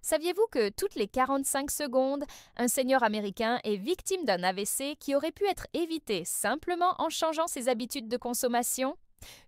Saviez-vous que toutes les 45 secondes, un senior américain est victime d'un AVC qui aurait pu être évité simplement en changeant ses habitudes de consommation?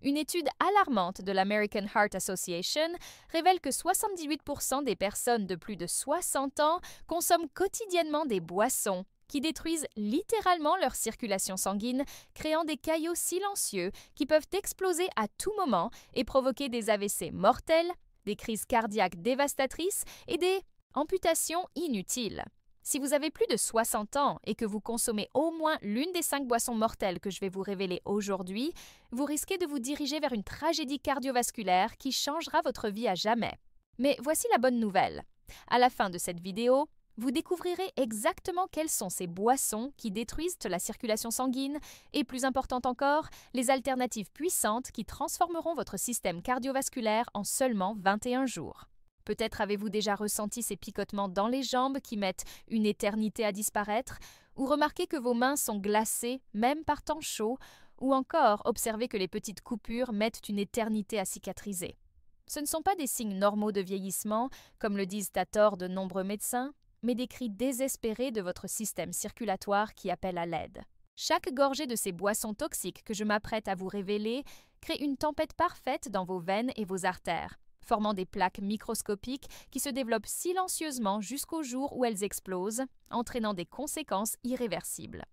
Une étude alarmante de l'American Heart Association révèle que 78% des personnes de plus de 60 ans consomment quotidiennement des boissons qui détruisent littéralement leur circulation sanguine, créant des caillots silencieux qui peuvent exploser à tout moment et provoquer des AVC mortels, des crises cardiaques dévastatrices et des amputations inutiles. Si vous avez plus de 60 ans et que vous consommez au moins l'une des 5 boissons mortelles que je vais vous révéler aujourd'hui, vous risquez de vous diriger vers une tragédie cardiovasculaire qui changera votre vie à jamais. Mais voici la bonne nouvelle. À la fin de cette vidéo, vous découvrirez exactement quelles sont ces boissons qui détruisent la circulation sanguine et, plus important encore, les alternatives puissantes qui transformeront votre système cardiovasculaire en seulement 21 jours. Peut-être avez-vous déjà ressenti ces picotements dans les jambes qui mettent une éternité à disparaître, ou remarqué que vos mains sont glacées même par temps chaud, ou encore observé que les petites coupures mettent une éternité à cicatriser. Ce ne sont pas des signes normaux de vieillissement, comme le disent à tort de nombreux médecins, mais des cris désespérés de votre système circulatoire qui appelle à l'aide. Chaque gorgée de ces boissons toxiques que je m'apprête à vous révéler crée une tempête parfaite dans vos veines et vos artères, formant des plaques microscopiques qui se développent silencieusement jusqu'au jour où elles explosent, entraînant des conséquences irréversibles.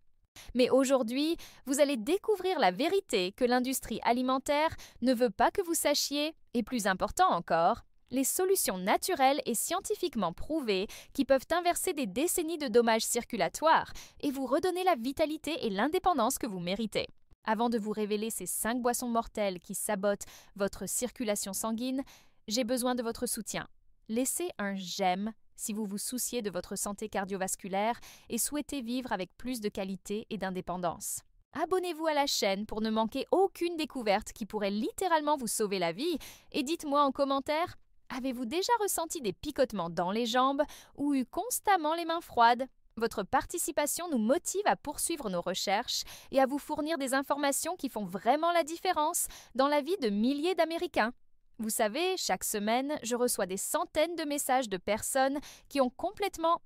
Mais aujourd'hui, vous allez découvrir la vérité que l'industrie alimentaire ne veut pas que vous sachiez, et plus important encore, les solutions naturelles et scientifiquement prouvées qui peuvent inverser des décennies de dommages circulatoires et vous redonner la vitalité et l'indépendance que vous méritez. Avant de vous révéler ces 5 boissons mortelles qui sabotent votre circulation sanguine, j'ai besoin de votre soutien. Laissez un j'aime si vous vous souciez de votre santé cardiovasculaire et souhaitez vivre avec plus de qualité et d'indépendance. Abonnez-vous à la chaîne pour ne manquer aucune découverte qui pourrait littéralement vous sauver la vie et dites-moi en commentaire, avez-vous déjà ressenti des picotements dans les jambes ou eu constamment les mains froides? Votre participation nous motive à poursuivre nos recherches et à vous fournir des informations qui font vraiment la différence dans la vie de milliers d'Américains. Vous savez, chaque semaine, je reçois des centaines de messages de personnes qui ont complètement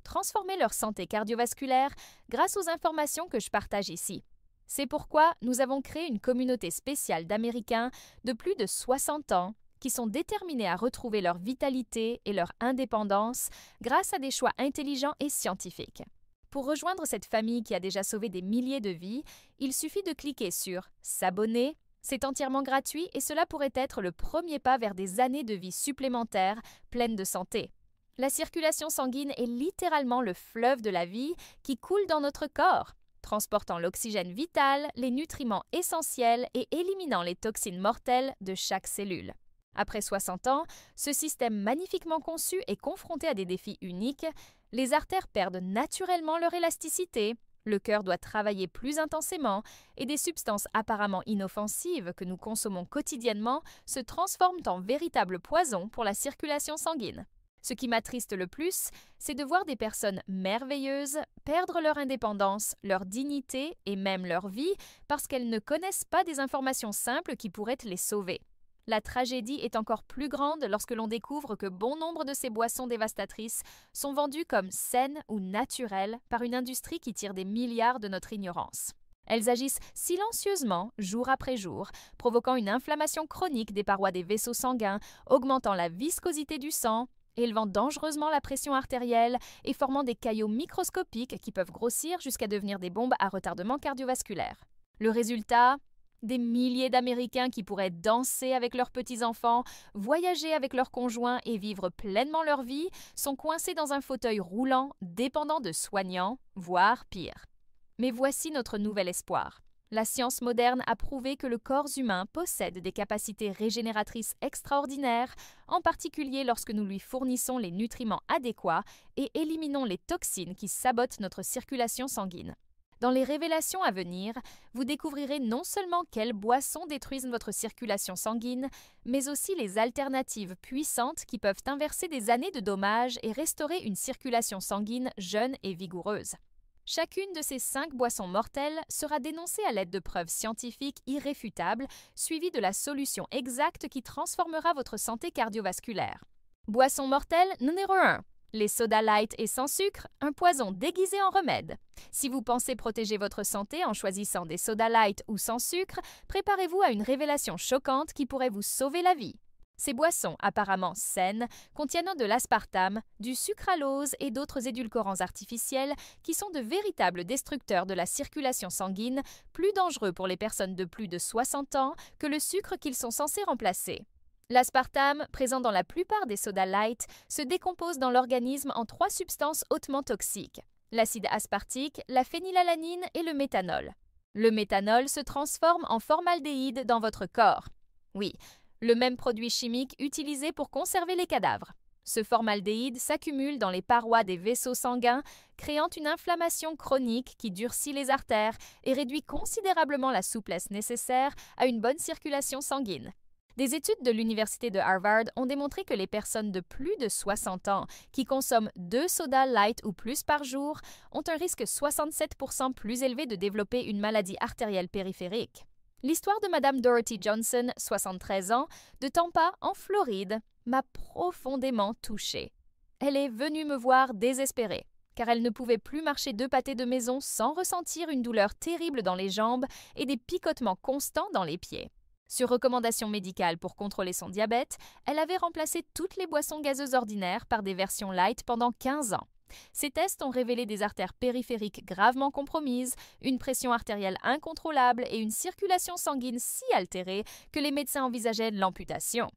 transformé leur santé cardiovasculaire grâce aux informations que je partage ici. C'est pourquoi nous avons créé une communauté spéciale d'Américains de plus de 60 ans qui sont déterminés à retrouver leur vitalité et leur indépendance grâce à des choix intelligents et scientifiques. Pour rejoindre cette famille qui a déjà sauvé des milliers de vies, il suffit de cliquer sur « S'abonner ». C'est entièrement gratuit et cela pourrait être le premier pas vers des années de vie supplémentaires pleines de santé. La circulation sanguine est littéralement le fleuve de la vie qui coule dans notre corps, transportant l'oxygène vital, les nutriments essentiels et éliminant les toxines mortelles de chaque cellule. Après 60 ans, ce système magnifiquement conçu est confronté à des défis uniques. Les artères perdent naturellement leur élasticité, le cœur doit travailler plus intensément et des substances apparemment inoffensives que nous consommons quotidiennement se transforment en véritables poisons pour la circulation sanguine. Ce qui m'attriste le plus, c'est de voir des personnes merveilleuses perdre leur indépendance, leur dignité et même leur vie parce qu'elles ne connaissent pas des informations simples qui pourraient les sauver. La tragédie est encore plus grande lorsque l'on découvre que bon nombre de ces boissons dévastatrices sont vendues comme saines ou naturelles par une industrie qui tire des milliards de notre ignorance. Elles agissent silencieusement, jour après jour, provoquant une inflammation chronique des parois des vaisseaux sanguins, augmentant la viscosité du sang, élevant dangereusement la pression artérielle et formant des caillots microscopiques qui peuvent grossir jusqu'à devenir des bombes à retardement cardiovasculaire. Le résultat ? Des milliers d'Américains qui pourraient danser avec leurs petits-enfants, voyager avec leurs conjoints et vivre pleinement leur vie sont coincés dans un fauteuil roulant, dépendant de soignants, voire pire. Mais voici notre nouvel espoir. La science moderne a prouvé que le corps humain possède des capacités régénératrices extraordinaires, en particulier lorsque nous lui fournissons les nutriments adéquats et éliminons les toxines qui sabotent notre circulation sanguine. Dans les révélations à venir, vous découvrirez non seulement quelles boissons détruisent votre circulation sanguine, mais aussi les alternatives puissantes qui peuvent inverser des années de dommages et restaurer une circulation sanguine jeune et vigoureuse. Chacune de ces 5 boissons mortelles sera dénoncée à l'aide de preuves scientifiques irréfutables, suivies de la solution exacte qui transformera votre santé cardiovasculaire. Boisson mortelle numéro 1. Les sodas light et sans sucre, un poison déguisé en remède. Si vous pensez protéger votre santé en choisissant des sodas light ou sans sucre, préparez-vous à une révélation choquante qui pourrait vous sauver la vie. Ces boissons, apparemment saines, contiennent de l'aspartame, du sucralose et d'autres édulcorants artificiels qui sont de véritables destructeurs de la circulation sanguine, plus dangereux pour les personnes de plus de 60 ans que le sucre qu'ils sont censés remplacer. L'aspartame, présent dans la plupart des sodas light, se décompose dans l'organisme en 3 substances hautement toxiques: l'acide aspartique, la phénylalanine et le méthanol. Le méthanol se transforme en formaldéhyde dans votre corps. Oui, le même produit chimique utilisé pour conserver les cadavres. Ce formaldéhyde s'accumule dans les parois des vaisseaux sanguins, créant une inflammation chronique qui durcit les artères et réduit considérablement la souplesse nécessaire à une bonne circulation sanguine. Des études de l'Université de Harvard ont démontré que les personnes de plus de 60 ans qui consomment 2 sodas light ou plus par jour ont un risque 67% plus élevé de développer une maladie artérielle périphérique. L'histoire de Madame Dorothy Johnson, 73 ans, de Tampa, en Floride, m'a profondément touchée. Elle est venue me voir désespérée, car elle ne pouvait plus marcher 2 pâtés de maison sans ressentir une douleur terrible dans les jambes et des picotements constants dans les pieds. Sur recommandation médicale pour contrôler son diabète, elle avait remplacé toutes les boissons gazeuses ordinaires par des versions light pendant 15 ans. Ces tests ont révélé des artères périphériques gravement compromises, une pression artérielle incontrôlable et une circulation sanguine si altérée que les médecins envisageaient l'amputation.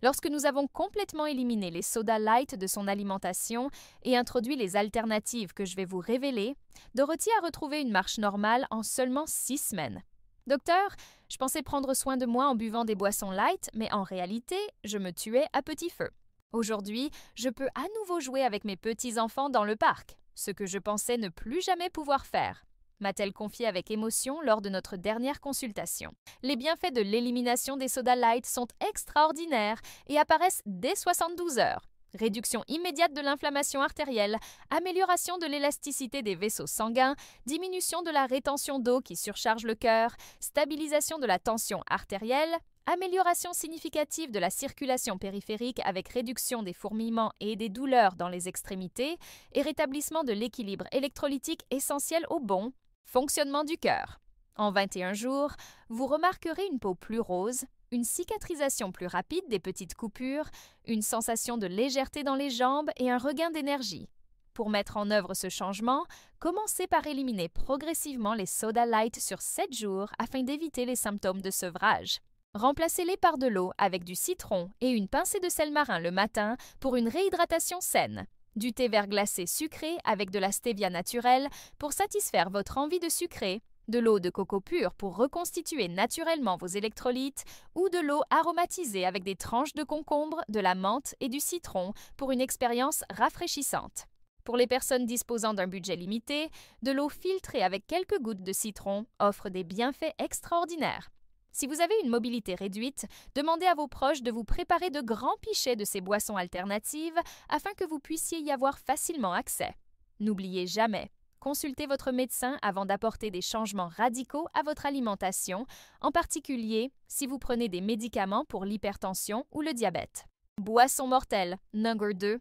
Lorsque nous avons complètement éliminé les sodas light de son alimentation et introduit les alternatives que je vais vous révéler, Dorothy a retrouvé une marche normale en seulement 6 semaines. Docteur, je pensais prendre soin de moi en buvant des boissons light, mais en réalité, je me tuais à petit feu. Aujourd'hui, je peux à nouveau jouer avec mes petits-enfants dans le parc, ce que je pensais ne plus jamais pouvoir faire, m'a-t-elle confié avec émotion lors de notre dernière consultation. Les bienfaits de l'élimination des sodas light sont extraordinaires et apparaissent dès 72 heures. Réduction immédiate de l'inflammation artérielle, amélioration de l'élasticité des vaisseaux sanguins, diminution de la rétention d'eau qui surcharge le cœur, stabilisation de la tension artérielle, amélioration significative de la circulation périphérique avec réduction des fourmillements et des douleurs dans les extrémités et rétablissement de l'équilibre électrolytique essentiel au bon fonctionnement du cœur. En 21 jours, vous remarquerez une peau plus rose, une cicatrisation plus rapide des petites coupures, une sensation de légèreté dans les jambes et un regain d'énergie. Pour mettre en œuvre ce changement, commencez par éliminer progressivement les sodas light sur 7 jours afin d'éviter les symptômes de sevrage. Remplacez-les par de l'eau avec du citron et une pincée de sel marin le matin pour une réhydratation saine. Du thé vert glacé sucré avec de la stevia naturelle pour satisfaire votre envie de sucré, de l'eau de coco pure pour reconstituer naturellement vos électrolytes ou de l'eau aromatisée avec des tranches de concombre, de la menthe et du citron pour une expérience rafraîchissante. Pour les personnes disposant d'un budget limité, de l'eau filtrée avec quelques gouttes de citron offre des bienfaits extraordinaires. Si vous avez une mobilité réduite, demandez à vos proches de vous préparer de grands pichets de ces boissons alternatives afin que vous puissiez y avoir facilement accès. N'oubliez jamais, consultez votre médecin avant d'apporter des changements radicaux à votre alimentation, en particulier si vous prenez des médicaments pour l'hypertension ou le diabète. Boisson mortelle, number 2.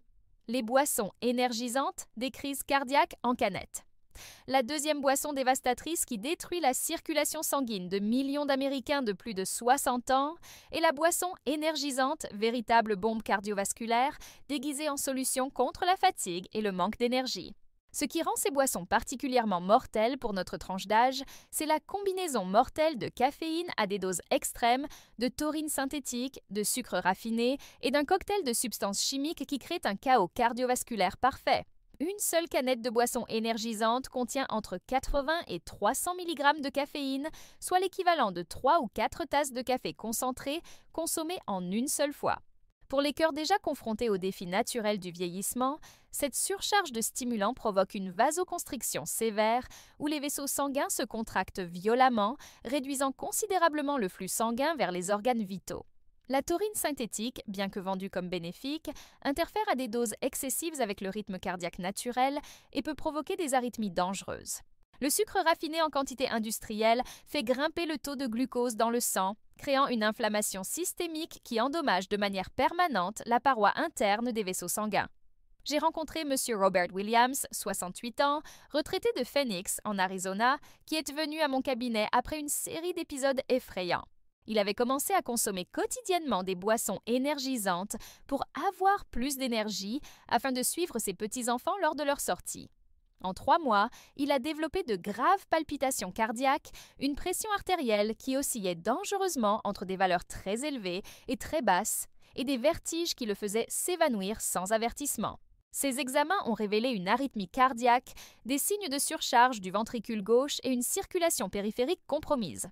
Les boissons énergisantes des crises cardiaques en canette. La deuxième boisson dévastatrice qui détruit la circulation sanguine de millions d'Américains de plus de 60 ans est la boisson énergisante, véritable bombe cardiovasculaire, déguisée en solution contre la fatigue et le manque d'énergie. Ce qui rend ces boissons particulièrement mortelles pour notre tranche d'âge, c'est la combinaison mortelle de caféine à des doses extrêmes, de taurine synthétique, de sucre raffiné et d'un cocktail de substances chimiques qui créent un chaos cardiovasculaire parfait. Une seule canette de boisson énergisante contient entre 80 et 300 mg de caféine, soit l'équivalent de 3 ou 4 tasses de café concentré consommées en une seule fois. Pour les cœurs déjà confrontés au défi naturel du vieillissement, cette surcharge de stimulants provoque une vasoconstriction sévère où les vaisseaux sanguins se contractent violemment, réduisant considérablement le flux sanguin vers les organes vitaux. La taurine synthétique, bien que vendue comme bénéfique, interfère à des doses excessives avec le rythme cardiaque naturel et peut provoquer des arythmies dangereuses. Le sucre raffiné en quantité industrielle fait grimper le taux de glucose dans le sang, créant une inflammation systémique qui endommage de manière permanente la paroi interne des vaisseaux sanguins. J'ai rencontré M. Robert Williams, 68 ans, retraité de Phoenix, en Arizona, qui est venu à mon cabinet après une série d'épisodes effrayants. Il avait commencé à consommer quotidiennement des boissons énergisantes pour avoir plus d'énergie afin de suivre ses petits-enfants lors de leur sortie. En 3 mois, il a développé de graves palpitations cardiaques, une pression artérielle qui oscillait dangereusement entre des valeurs très élevées et très basses, et des vertiges qui le faisaient s'évanouir sans avertissement. Ces examens ont révélé une arythmie cardiaque, des signes de surcharge du ventricule gauche et une circulation périphérique compromise.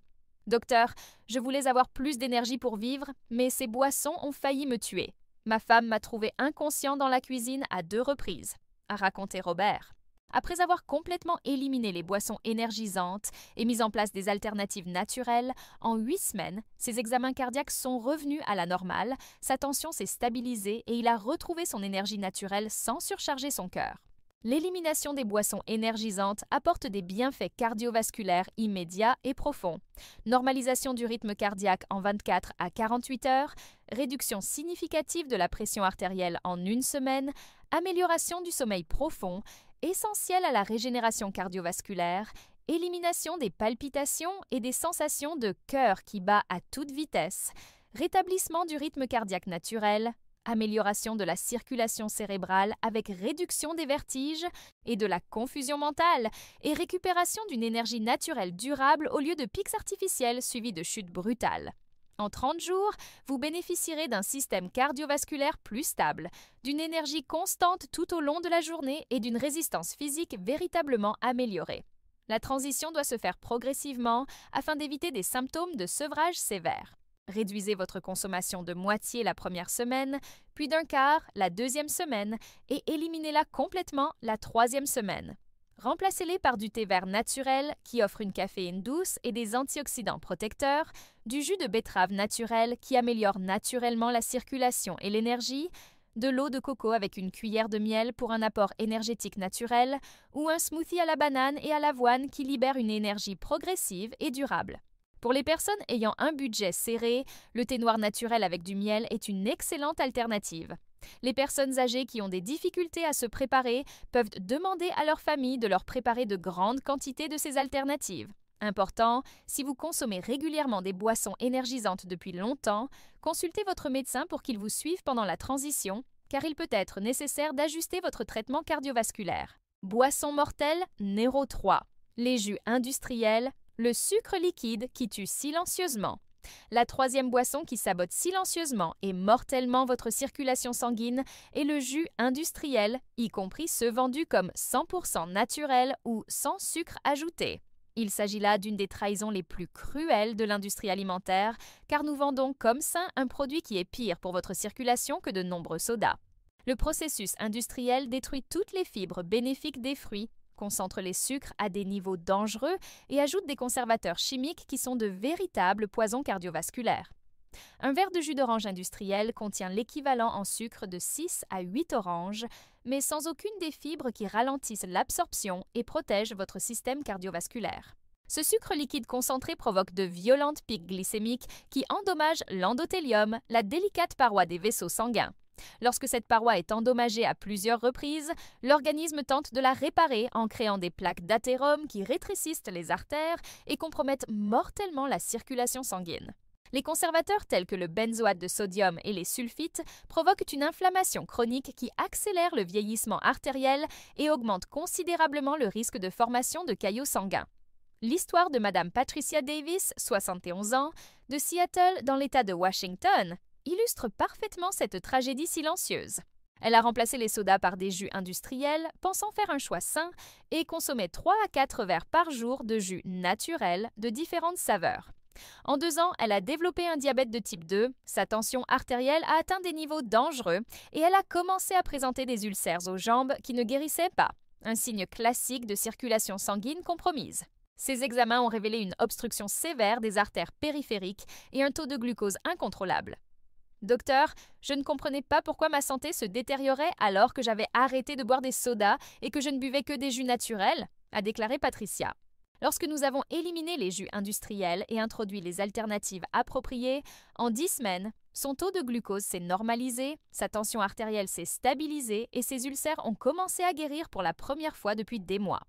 Docteur, je voulais avoir plus d'énergie pour vivre, mais ces boissons ont failli me tuer. Ma femme m'a trouvé inconscient dans la cuisine à 2 reprises, a raconté Robert. Après avoir complètement éliminé les boissons énergisantes et mis en place des alternatives naturelles, en 8 semaines, ses examens cardiaques sont revenus à la normale, sa tension s'est stabilisée et il a retrouvé son énergie naturelle sans surcharger son cœur. L'élimination des boissons énergisantes apporte des bienfaits cardiovasculaires immédiats et profonds. Normalisation du rythme cardiaque en 24 à 48 heures, réduction significative de la pression artérielle en 1 semaine, amélioration du sommeil profond, essentiel à la régénération cardiovasculaire, élimination des palpitations et des sensations de cœur qui bat à toute vitesse, rétablissement du rythme cardiaque naturel, amélioration de la circulation cérébrale avec réduction des vertiges et de la confusion mentale et récupération d'une énergie naturelle durable au lieu de pics artificiels suivis de chutes brutales. En 30 jours, vous bénéficierez d'un système cardiovasculaire plus stable, d'une énergie constante tout au long de la journée et d'une résistance physique véritablement améliorée. La transition doit se faire progressivement afin d'éviter des symptômes de sevrage sévère. Réduisez votre consommation de moitié la première semaine, puis d'un quart la 2e semaine et éliminez-la complètement la 3e semaine. Remplacez-les par du thé vert naturel qui offre une caféine douce et des antioxydants protecteurs, du jus de betterave naturel qui améliore naturellement la circulation et l'énergie, de l'eau de coco avec une cuillère de miel pour un apport énergétique naturel, ou un smoothie à la banane et à l'avoine qui libère une énergie progressive et durable. Pour les personnes ayant un budget serré, le thé noir naturel avec du miel est une excellente alternative. Les personnes âgées qui ont des difficultés à se préparer peuvent demander à leur famille de leur préparer de grandes quantités de ces alternatives. Important, si vous consommez régulièrement des boissons énergisantes depuis longtemps, consultez votre médecin pour qu'il vous suive pendant la transition, car il peut être nécessaire d'ajuster votre traitement cardiovasculaire. Boisson mortelle numéro 3. Les jus industriels, le sucre liquide qui tue silencieusement. La 3e boisson qui sabote silencieusement et mortellement votre circulation sanguine est le jus industriel, y compris ceux vendus comme 100% naturel ou sans sucre ajouté. Il s'agit là d'une des trahisons les plus cruelles de l'industrie alimentaire, car nous vendons comme sain un produit qui est pire pour votre circulation que de nombreux sodas. Le processus industriel détruit toutes les fibres bénéfiques des fruits, concentre les sucres à des niveaux dangereux et ajoute des conservateurs chimiques qui sont de véritables poisons cardiovasculaires. Un verre de jus d'orange industriel contient l'équivalent en sucre de 6 à 8 oranges, mais sans aucune des fibres qui ralentissent l'absorption et protègent votre système cardiovasculaire. Ce sucre liquide concentré provoque de violentes pics glycémiques qui endommagent l'endothélium, la délicate paroi des vaisseaux sanguins. Lorsque cette paroi est endommagée à plusieurs reprises, l'organisme tente de la réparer en créant des plaques d'athérome qui rétrécissent les artères et compromettent mortellement la circulation sanguine. Les conservateurs tels que le benzoate de sodium et les sulfites provoquent une inflammation chronique qui accélère le vieillissement artériel et augmente considérablement le risque de formation de caillots sanguins. L'histoire de Madame Patricia Davis, 71 ans, de Seattle dans l'État de Washington, illustre parfaitement cette tragédie silencieuse. Elle a remplacé les sodas par des jus industriels, pensant faire un choix sain, et consommait 3 à 4 verres par jour de jus naturels de différentes saveurs. En 2 ans, elle a développé un diabète de type 2, sa tension artérielle a atteint des niveaux dangereux et elle a commencé à présenter des ulcères aux jambes qui ne guérissaient pas, un signe classique de circulation sanguine compromise. Ces examens ont révélé une obstruction sévère des artères périphériques et un taux de glucose incontrôlable. Docteur, je ne comprenais pas pourquoi ma santé se détériorait alors que j'avais arrêté de boire des sodas et que je ne buvais que des jus naturels, a déclaré Patricia. Lorsque nous avons éliminé les jus industriels et introduit les alternatives appropriées, en 10 semaines, son taux de glucose s'est normalisé, sa tension artérielle s'est stabilisée et ses ulcères ont commencé à guérir pour la première fois depuis des mois.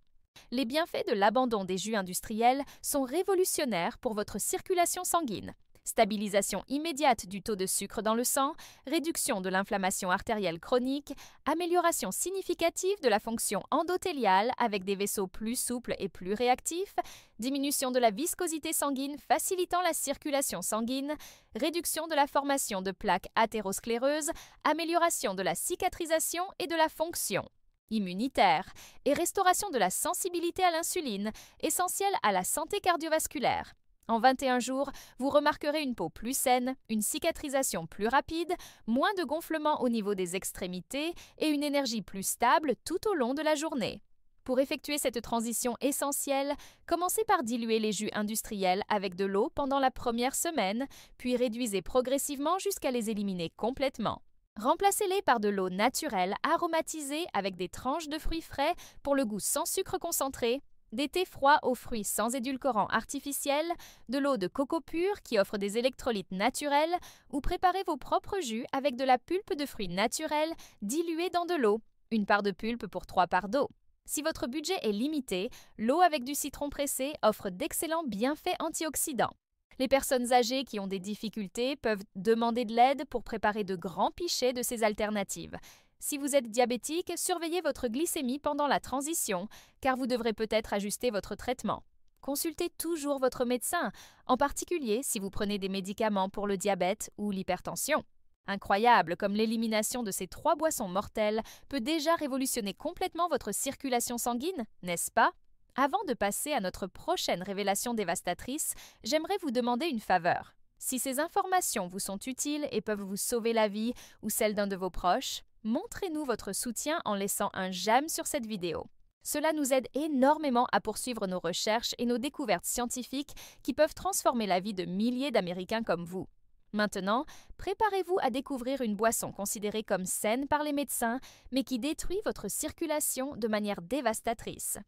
Les bienfaits de l'abandon des jus industriels sont révolutionnaires pour votre circulation sanguine. Stabilisation immédiate du taux de sucre dans le sang, réduction de l'inflammation artérielle chronique, amélioration significative de la fonction endothéliale avec des vaisseaux plus souples et plus réactifs, diminution de la viscosité sanguine facilitant la circulation sanguine, réduction de la formation de plaques athéroscléreuses, amélioration de la cicatrisation et de la fonction immunitaire et restauration de la sensibilité à l'insuline, essentielle à la santé cardiovasculaire. En 21 jours, vous remarquerez une peau plus saine, une cicatrisation plus rapide, moins de gonflement au niveau des extrémités et une énergie plus stable tout au long de la journée. Pour effectuer cette transition essentielle, commencez par diluer les jus industriels avec de l'eau pendant la première semaine, puis réduisez progressivement jusqu'à les éliminer complètement. Remplacez-les par de l'eau naturelle aromatisée avec des tranches de fruits frais pour le goût sans sucre concentré, des thés froids aux fruits sans édulcorant artificiel, de l'eau de coco pur qui offre des électrolytes naturels ou préparez vos propres jus avec de la pulpe de fruits naturels diluée dans de l'eau, une part de pulpe pour 3 parts d'eau. Si votre budget est limité, l'eau avec du citron pressé offre d'excellents bienfaits antioxydants. Les personnes âgées qui ont des difficultés peuvent demander de l'aide pour préparer de grands pichets de ces alternatives. Si vous êtes diabétique, surveillez votre glycémie pendant la transition, car vous devrez peut-être ajuster votre traitement. Consultez toujours votre médecin, en particulier si vous prenez des médicaments pour le diabète ou l'hypertension. Incroyable comme l'élimination de ces 3 boissons mortelles peut déjà révolutionner complètement votre circulation sanguine, n'est-ce pas? Avant de passer à notre prochaine révélation dévastatrice, j'aimerais vous demander une faveur. Si ces informations vous sont utiles et peuvent vous sauver la vie ou celle d'un de vos proches, montrez-nous votre soutien en laissant un j'aime sur cette vidéo. Cela nous aide énormément à poursuivre nos recherches et nos découvertes scientifiques qui peuvent transformer la vie de milliers d'Américains comme vous. Maintenant, préparez-vous à découvrir une boisson considérée comme saine par les médecins, mais qui détruit votre circulation de manière dévastatrice.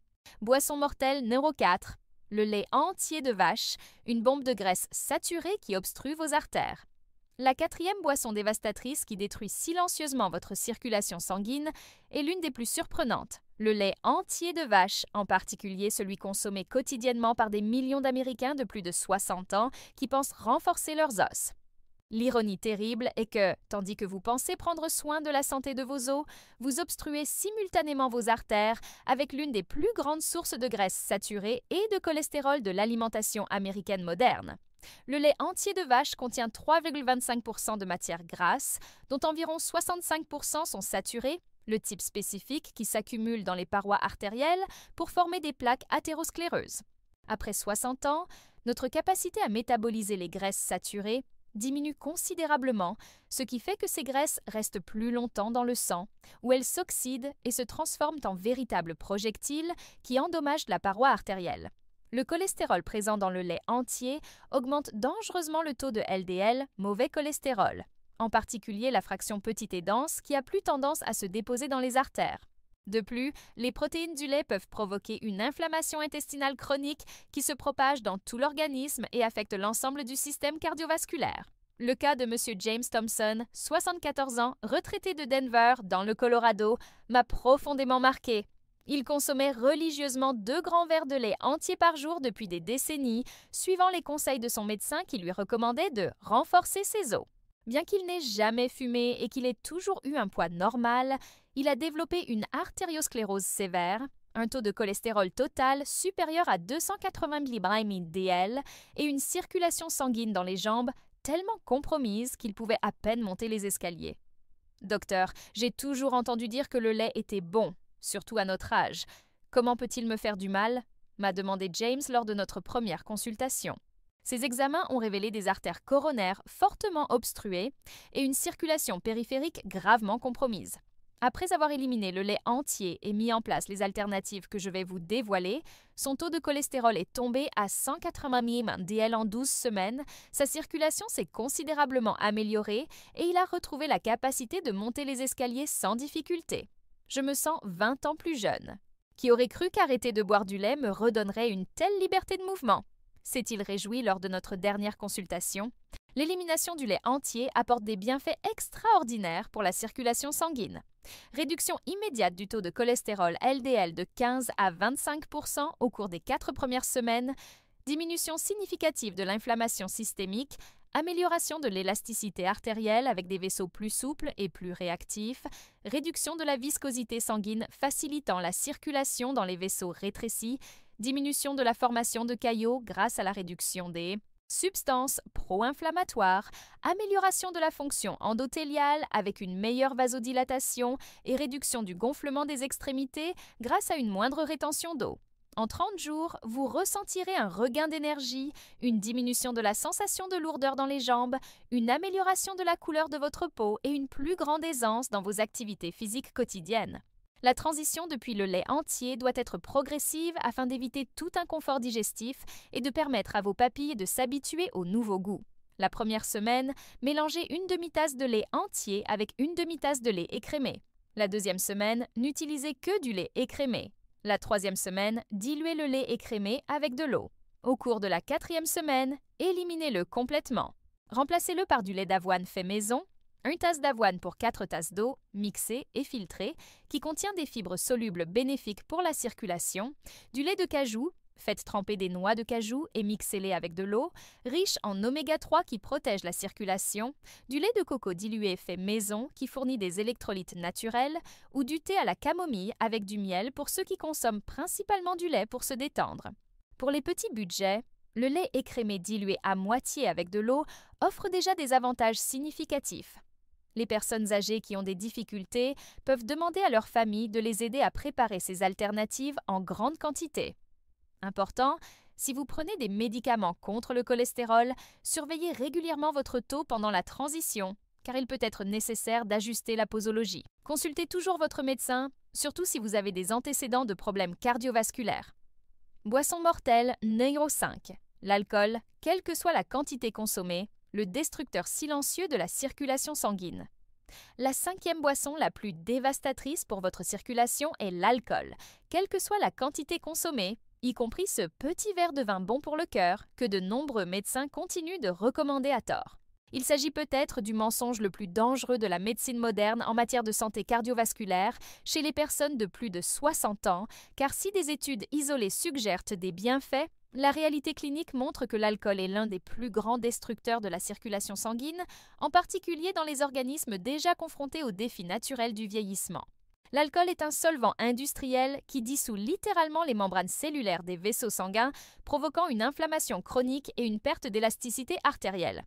Boisson mortelle numéro 4. Le lait entier de vache, une bombe de graisse saturée qui obstrue vos artères. La 4e boisson dévastatrice qui détruit silencieusement votre circulation sanguine est l'une des plus surprenantes. Le lait entier de vache, en particulier celui consommé quotidiennement par des millions d'Américains de plus de 60 ans qui pensent renforcer leurs os. L'ironie terrible est que, tandis que vous pensez prendre soin de la santé de vos os, vous obstruez simultanément vos artères avec l'une des plus grandes sources de graisse saturée et de cholestérol de l'alimentation américaine moderne. Le lait entier de vache contient 3,25% de matière grasse, dont environ 65% sont saturés, le type spécifique qui s'accumule dans les parois artérielles pour former des plaques athéroscléreuses. Après 60 ans, notre capacité à métaboliser les graisses saturées diminue considérablement, ce qui fait que ces graisses restent plus longtemps dans le sang, où elles s'oxydent et se transforment en véritables projectiles qui endommagent la paroi artérielle. Le cholestérol présent dans le lait entier augmente dangereusement le taux de LDL, mauvais cholestérol, en particulier la fraction petite et dense qui a plus tendance à se déposer dans les artères. De plus, les protéines du lait peuvent provoquer une inflammation intestinale chronique qui se propage dans tout l'organisme et affecte l'ensemble du système cardiovasculaire. Le cas de M. James Thompson, 74 ans, retraité de Denver, dans le Colorado, m'a profondément marqué. Il consommait religieusement 2 grands verres de lait entier par jour depuis des décennies, suivant les conseils de son médecin qui lui recommandait de renforcer ses os. Bien qu'il n'ait jamais fumé et qu'il ait toujours eu un poids normal, il a développé une artériosclérose sévère, un taux de cholestérol total supérieur à 280 mg/dl et une circulation sanguine dans les jambes tellement compromise qu'il pouvait à peine monter les escaliers. Docteur, j'ai toujours entendu dire que le lait était bon, surtout à notre âge. Comment peut-il me faire du mal? M'a demandé James lors de notre première consultation. Ces examens ont révélé des artères coronaires fortement obstruées et une circulation périphérique gravement compromise. Après avoir éliminé le lait entier et mis en place les alternatives que je vais vous dévoiler, son taux de cholestérol est tombé à 180 mg/dl en 12 semaines, sa circulation s'est considérablement améliorée et il a retrouvé la capacité de monter les escaliers sans difficulté. Je me sens 20 ans plus jeune. Qui aurait cru qu'arrêter de boire du lait me redonnerait une telle liberté de mouvement? S'est-il réjoui lors de notre dernière consultation? L'élimination du lait entier apporte des bienfaits extraordinaires pour la circulation sanguine. Réduction immédiate du taux de cholestérol LDL de 15 à 25% au cours des 4 premières semaines, diminution significative de l'inflammation systémique, amélioration de l'élasticité artérielle avec des vaisseaux plus souples et plus réactifs, réduction de la viscosité sanguine facilitant la circulation dans les vaisseaux rétrécis, diminution de la formation de caillots grâce à la réduction des substances pro-inflammatoires, amélioration de la fonction endothéliale avec une meilleure vasodilatation et réduction du gonflement des extrémités grâce à une moindre rétention d'eau. En 30 jours, vous ressentirez un regain d'énergie, une diminution de la sensation de lourdeur dans les jambes, une amélioration de la couleur de votre peau et une plus grande aisance dans vos activités physiques quotidiennes. La transition depuis le lait entier doit être progressive afin d'éviter tout inconfort digestif et de permettre à vos papilles de s'habituer au nouveau goût. La première semaine, mélangez une demi-tasse de lait entier avec une demi-tasse de lait écrémé. La deuxième semaine, n'utilisez que du lait écrémé. La troisième semaine, diluez le lait écrémé avec de l'eau. Au cours de la quatrième semaine, éliminez-le complètement. Remplacez-le par du lait d'avoine fait maison, une tasse d'avoine pour 4 tasses d'eau, mixée et filtrée, qui contient des fibres solubles bénéfiques pour la circulation, du lait de cajou, faites tremper des noix de cajou et mixez-les avec de l'eau, riche en oméga 3 qui protège la circulation, du lait de coco dilué fait maison qui fournit des électrolytes naturels, ou du thé à la camomille avec du miel pour ceux qui consomment principalement du lait pour se détendre. Pour les petits budgets, le lait écrémé dilué à moitié avec de l'eau offre déjà des avantages significatifs. Les personnes âgées qui ont des difficultés peuvent demander à leur famille de les aider à préparer ces alternatives en grande quantité. Important, si vous prenez des médicaments contre le cholestérol, surveillez régulièrement votre taux pendant la transition, car il peut être nécessaire d'ajuster la posologie. Consultez toujours votre médecin, surtout si vous avez des antécédents de problèmes cardiovasculaires. Boisson mortelle numéro 5. L'alcool, quelle que soit la quantité consommée, le destructeur silencieux de la circulation sanguine. La 5e boisson la plus dévastatrice pour votre circulation est l'alcool, quelle que soit la quantité consommée, y compris ce petit verre de vin bon pour le cœur que de nombreux médecins continuent de recommander à tort. Il s'agit peut-être du mensonge le plus dangereux de la médecine moderne en matière de santé cardiovasculaire chez les personnes de plus de 60 ans, car si des études isolées suggèrent des bienfaits, la réalité clinique montre que l'alcool est l'un des plus grands destructeurs de la circulation sanguine, en particulier dans les organismes déjà confrontés aux défis naturels du vieillissement. L'alcool est un solvant industriel qui dissout littéralement les membranes cellulaires des vaisseaux sanguins, provoquant une inflammation chronique et une perte d'élasticité artérielle.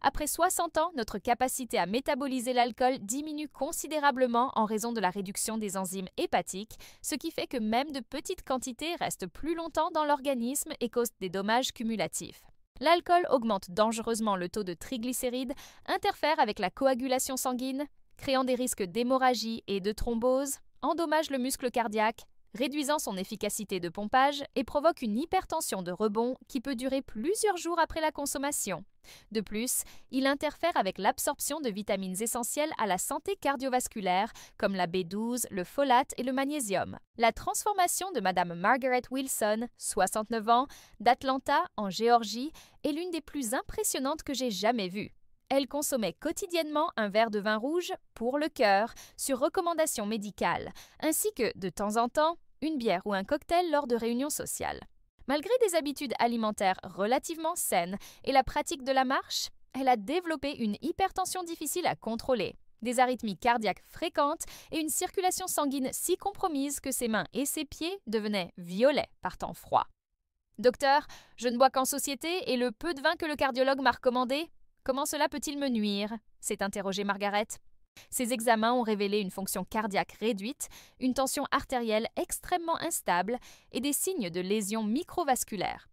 Après 60 ans, notre capacité à métaboliser l'alcool diminue considérablement en raison de la réduction des enzymes hépatiques, ce qui fait que même de petites quantités restent plus longtemps dans l'organisme et causent des dommages cumulatifs. L'alcool augmente dangereusement le taux de triglycérides, interfère avec la coagulation sanguine, créant des risques d'hémorragie et de thrombose, endommage le muscle cardiaque, réduisant son efficacité de pompage et provoque une hypertension de rebond qui peut durer plusieurs jours après la consommation. De plus, il interfère avec l'absorption de vitamines essentielles à la santé cardiovasculaire comme la B12, le folate et le magnésium. La transformation de Madame Margaret Wilson, 69 ans, d'Atlanta, en Géorgie, est l'une des plus impressionnantes que j'ai jamais vues. Elle consommait quotidiennement un verre de vin rouge pour le cœur sur recommandation médicale, ainsi que, de temps en temps, une bière ou un cocktail lors de réunions sociales. Malgré des habitudes alimentaires relativement saines et la pratique de la marche, elle a développé une hypertension difficile à contrôler, des arythmies cardiaques fréquentes et une circulation sanguine si compromise que ses mains et ses pieds devenaient violets par temps froid. « Docteur, je ne bois qu'en société et le peu de vin que le cardiologue m'a recommandé, comment cela peut-il me nuire ?» s'est interrogée Margaret. Ces examens ont révélé une fonction cardiaque réduite, une tension artérielle extrêmement instable et des signes de lésions microvasculaires.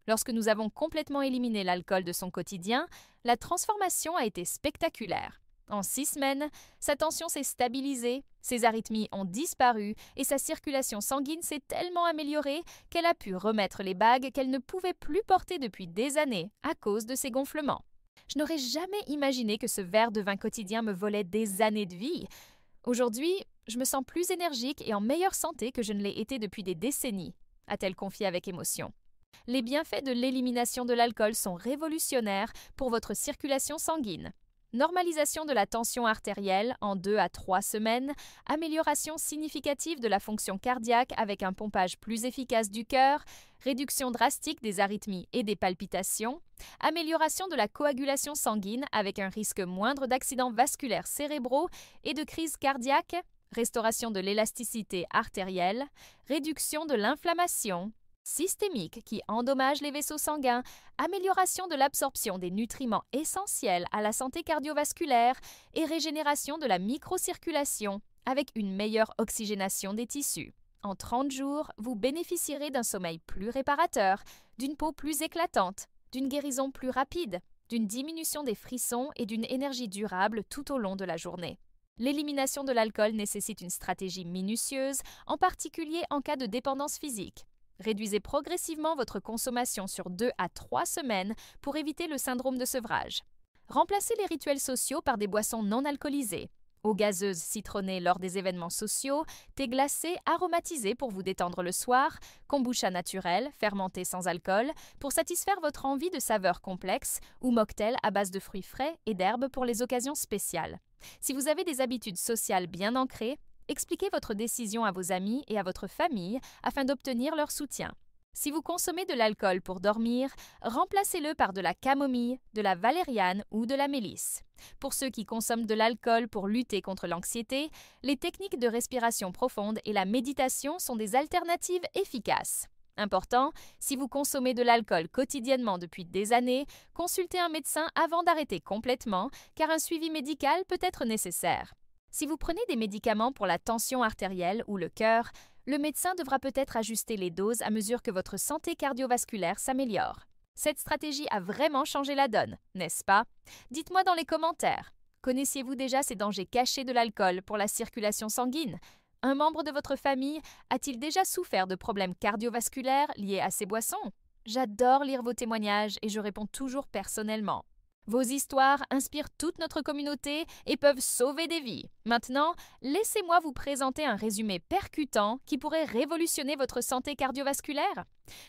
Lorsque nous avons complètement éliminé l'alcool de son quotidien, la transformation a été spectaculaire. En 6 semaines, sa tension s'est stabilisée, ses arythmies ont disparu et sa circulation sanguine s'est tellement améliorée qu'elle a pu remettre les bagues qu'elle ne pouvait plus porter depuis des années à cause de ses gonflements. Je n'aurais jamais imaginé que ce verre de vin quotidien me volait des années de vie. Aujourd'hui, Je me sens plus énergique et en meilleure santé que je ne l'ai été depuis des décennies, a-t-elle confié avec émotion. Les bienfaits de l'élimination de l'alcool sont révolutionnaires pour votre circulation sanguine. Normalisation de la tension artérielle en 2 à 3 semaines, amélioration significative de la fonction cardiaque avec un pompage plus efficace du cœur, réduction drastique des arythmies et des palpitations, amélioration de la coagulation sanguine avec un risque moindre d'accidents vasculaires cérébraux et de crises cardiaques, restauration de l'élasticité artérielle, réduction de l'inflammation systémique qui endommage les vaisseaux sanguins, amélioration de l'absorption des nutriments essentiels à la santé cardiovasculaire et régénération de la microcirculation avec une meilleure oxygénation des tissus. En 30 jours, vous bénéficierez d'un sommeil plus réparateur, d'une peau plus éclatante, d'une guérison plus rapide, d'une diminution des frissons et d'une énergie durable tout au long de la journée. L'élimination de l'alcool nécessite une stratégie minutieuse, en particulier en cas de dépendance physique. Réduisez progressivement votre consommation sur 2 à 3 semaines pour éviter le syndrome de sevrage. Remplacez les rituels sociaux par des boissons non alcoolisées. Eau gazeuse citronnée lors des événements sociaux, thé glacé aromatisé pour vous détendre le soir, kombucha naturel, fermenté sans alcool, pour satisfaire votre envie de saveurs complexes ou mocktail à base de fruits frais et d'herbes pour les occasions spéciales. Si vous avez des habitudes sociales bien ancrées, expliquez votre décision à vos amis et à votre famille afin d'obtenir leur soutien. Si vous consommez de l'alcool pour dormir, remplacez-le par de la camomille, de la valériane ou de la mélisse. Pour ceux qui consomment de l'alcool pour lutter contre l'anxiété, les techniques de respiration profonde et la méditation sont des alternatives efficaces. Important, si vous consommez de l'alcool quotidiennement depuis des années, consultez un médecin avant d'arrêter complètement, car un suivi médical peut être nécessaire. Si vous prenez des médicaments pour la tension artérielle ou le cœur, le médecin devra peut-être ajuster les doses à mesure que votre santé cardiovasculaire s'améliore. Cette stratégie a vraiment changé la donne, n'est-ce pas? Dites-moi dans les commentaires. Connaissiez-vous déjà ces dangers cachés de l'alcool pour la circulation sanguine? Un membre de votre famille a-t-il déjà souffert de problèmes cardiovasculaires liés à ces boissons? J'adore lire vos témoignages et je réponds toujours personnellement. Vos histoires inspirent toute notre communauté et peuvent sauver des vies. Maintenant, laissez-moi vous présenter un résumé percutant qui pourrait révolutionner votre santé cardiovasculaire.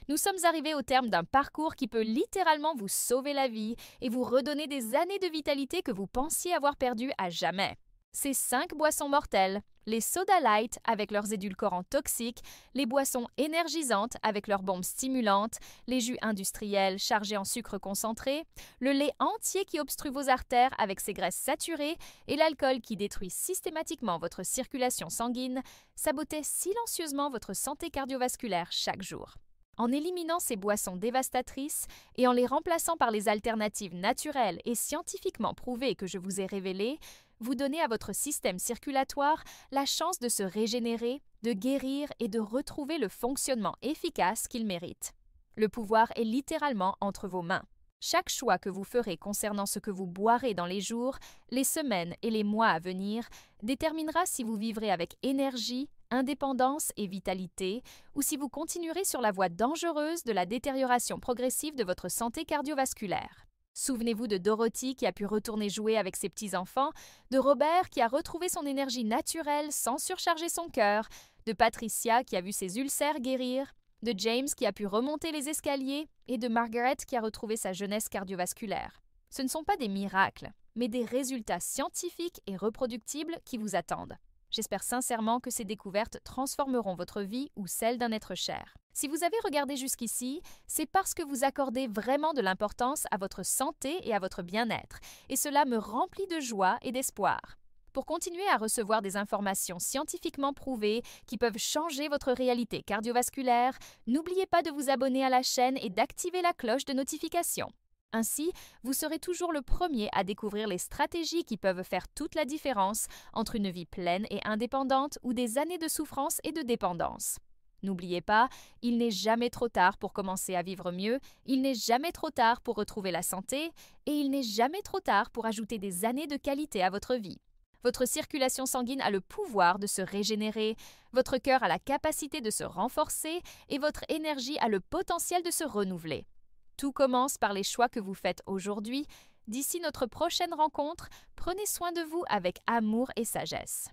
Nous sommes arrivés au terme d'un parcours qui peut littéralement vous sauver la vie et vous redonner des années de vitalité que vous pensiez avoir perdues à jamais. Ces 5 boissons mortelles, les soda light avec leurs édulcorants toxiques, les boissons énergisantes avec leurs bombes stimulantes, les jus industriels chargés en sucre concentré, le lait entier qui obstrue vos artères avec ses graisses saturées et l'alcool qui détruit systématiquement votre circulation sanguine, sabotaient silencieusement votre santé cardiovasculaire chaque jour. En éliminant ces boissons dévastatrices et en les remplaçant par les alternatives naturelles et scientifiquement prouvées que je vous ai révélées, vous donnez à votre système circulatoire la chance de se régénérer, de guérir et de retrouver le fonctionnement efficace qu'il mérite. Le pouvoir est littéralement entre vos mains. Chaque choix que vous ferez concernant ce que vous boirez dans les jours, les semaines et les mois à venir déterminera si vous vivrez avec énergie, indépendance et vitalité, ou si vous continuerez sur la voie dangereuse de la détérioration progressive de votre santé cardiovasculaire. Souvenez-vous de Dorothy qui a pu retourner jouer avec ses petits-enfants, de Robert qui a retrouvé son énergie naturelle sans surcharger son cœur, de Patricia qui a vu ses ulcères guérir, de James qui a pu remonter les escaliers et de Margaret qui a retrouvé sa jeunesse cardiovasculaire. Ce ne sont pas des miracles, mais des résultats scientifiques et reproductibles qui vous attendent. J'espère sincèrement que ces découvertes transformeront votre vie ou celle d'un être cher. Si vous avez regardé jusqu'ici, c'est parce que vous accordez vraiment de l'importance à votre santé et à votre bien-être, et cela me remplit de joie et d'espoir. Pour continuer à recevoir des informations scientifiquement prouvées qui peuvent changer votre réalité cardiovasculaire, n'oubliez pas de vous abonner à la chaîne et d'activer la cloche de notification. Ainsi, vous serez toujours le premier à découvrir les stratégies qui peuvent faire toute la différence entre une vie pleine et indépendante ou des années de souffrance et de dépendance. N'oubliez pas, il n'est jamais trop tard pour commencer à vivre mieux, il n'est jamais trop tard pour retrouver la santé et il n'est jamais trop tard pour ajouter des années de qualité à votre vie. Votre circulation sanguine a le pouvoir de se régénérer, votre cœur a la capacité de se renforcer et votre énergie a le potentiel de se renouveler. Tout commence par les choix que vous faites aujourd'hui. D'ici notre prochaine rencontre, prenez soin de vous avec amour et sagesse.